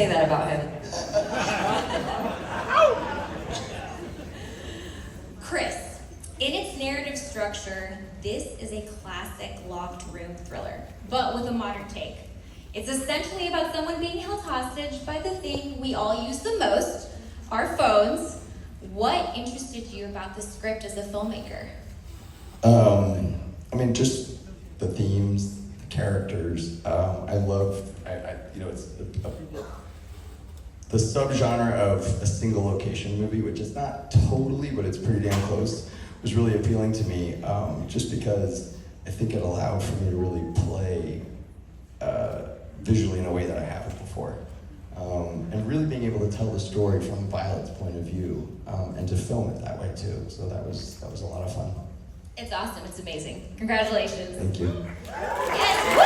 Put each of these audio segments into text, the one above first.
say that about him. Chris, in its narrative structure, this is a classic locked room thriller, but with a modern take. It's essentially about someone being held hostage by the thing we all use the most, our phones. What interested you about the script as a filmmaker? I mean, just the themes, the characters. I love, it's the subgenre of a single location movie, which is not totally, but it's pretty damn close, was really appealing to me, just because I think it allowed for me to really play visually in a way that I haven't before. And really being able to tell the story from Violet's point of view, and to film it that way too. So that was a lot of fun. It's awesome, it's amazing. Congratulations. Thank you. Yes, woo!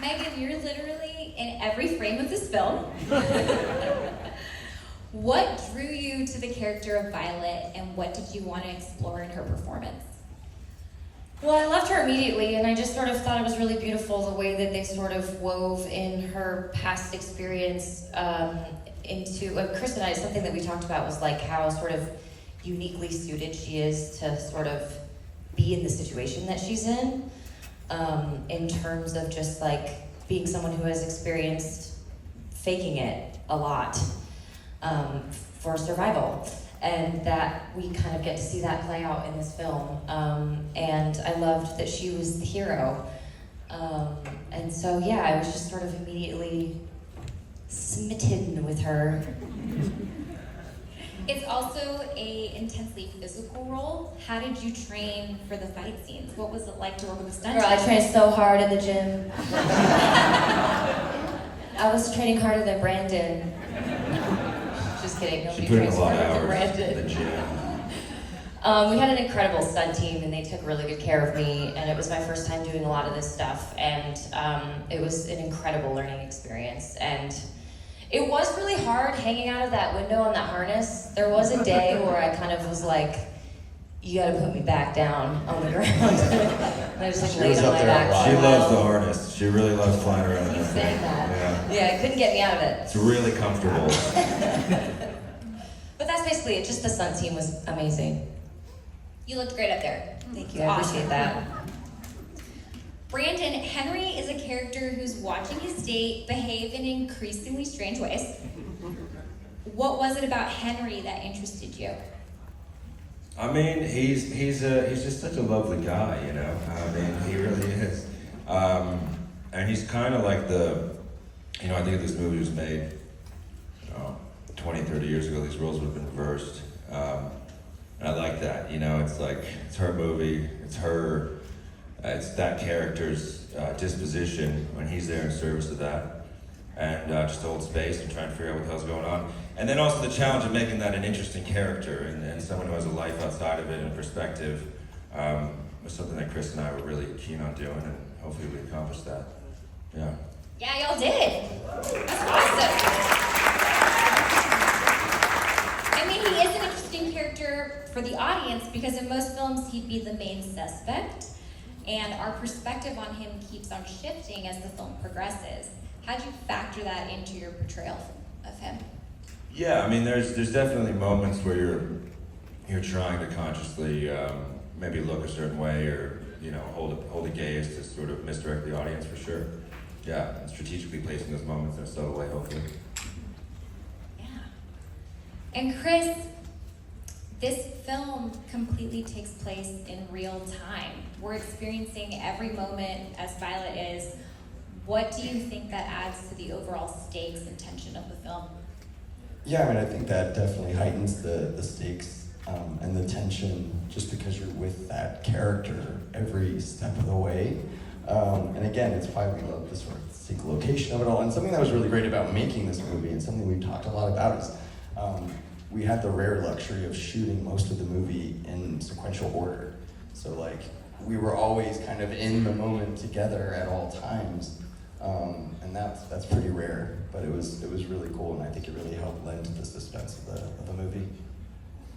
Meghann, you're literally in every frame of this film. What drew you to the character of Violet, and what did you want to explore in her performance? Well, I loved her immediately, and I just sort of thought it was really beautiful the way that they sort of wove in her past experience into, Chris and I, something that we talked about was like how sort of uniquely suited she is to sort of be in the situation that she's in terms of just like being someone who has experienced faking it a lot for survival. And that we kind of get to see that play out in this film. And I loved that she was the hero. And so, yeah, I was just sort of immediately smitten with her. It's also a intensely physical role. How did you train for the fight scenes? What was it like to work with a stunt Girl, I trained so hard in the gym. I was training harder than Brandon. Just kidding. She put in a lot of hours in the gym. We had an incredible stunt team, and they took really good care of me, and it was my first time doing a lot of this stuff, and it was an incredible learning experience. And it was really hard hanging out of that window on that harness. There was a day where I kind of was like, you gotta put me back down on the ground. And I just like laid on my back. She loves the harness. She really loves flying around. Keep saying that. Yeah. Yeah, it couldn't get me out of it. It's really comfortable. But that's basically it. Just the stunt team was amazing. You looked great up there. Thank you, I appreciate that. Brandon, Henry is a character who's watching his date behave in increasingly strange ways. What was it about Henry that interested you? I mean, he's just such a lovely guy, you know? I mean, he really is. And he's kind of like I think if this movie was made, 20, 30 years ago, these roles would have been reversed. And I like that, it's like, it's her movie, it's her, it's that character's disposition when he's there in service of that. And just to hold space and trying to figure out what the hell's going on. And then also the challenge of making that an interesting character and someone who has a life outside of it and perspective was something that Chris and I were really keen on doing, and hopefully we accomplished that. Yeah. Yeah, y'all did. That's awesome. I mean, he is an interesting character for the audience because in most films he'd be the main suspect, and our perspective on him keeps on shifting as the film progresses. How'd you factor that into your portrayal of him? Yeah, I mean, there's definitely moments where you're trying to consciously maybe look a certain way, or hold a gaze to sort of misdirect the audience, for sure. Yeah, and strategically placing those moments in a subtle way, hopefully. Yeah. And Chris, this film completely takes place in real time. We're experiencing every moment as Violet is. What do you think that adds to the overall stakes and tension of the film? Yeah, I mean, I think that definitely heightens the stakes and the tension, just because you're with that character every step of the way. And again, it's why we love the sort of single location of it all. And something that was really great about making this movie, and something we've talked a lot about, is we had the rare luxury of shooting most of the movie in sequential order. So like, we were always kind of in the moment together at all times. And that's pretty rare, but it was really cool, and I think it really helped lend to the suspense of the movie.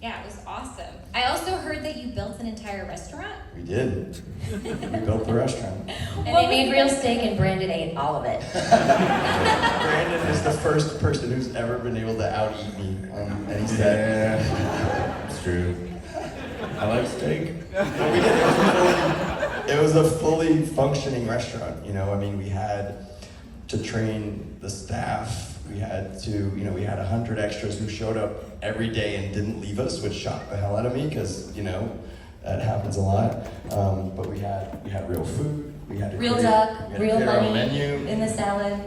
Yeah, it was awesome. I also heard that you built an entire restaurant. We did. We built the restaurant. And they made real steak, and Brandon ate all of it. Brandon is the first person who's ever been able to out-eat me on any set. Yeah, it's true. I like steak. But we did. It was a fully functioning restaurant. You know, I mean, we had to train the staff. We had to, you know, we had 100 extras who showed up every day and didn't leave us, which shocked the hell out of me because, you know, that happens a lot. But we had real food. We had to Real create- duck, we had to real create our own money menu. in the salad.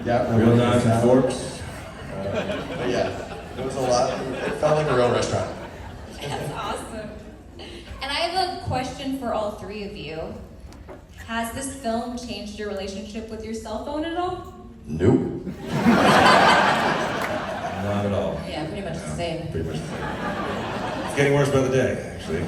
Yeah, Real knives and salad. forks. But yeah, it was a lot. It felt like a real restaurant. That's awesome. And I have a question for all three of you. Has this film changed your relationship with your cell phone at all? Nope. Not at all. Yeah, pretty much the same. Pretty much the same. It's getting worse by the day, actually.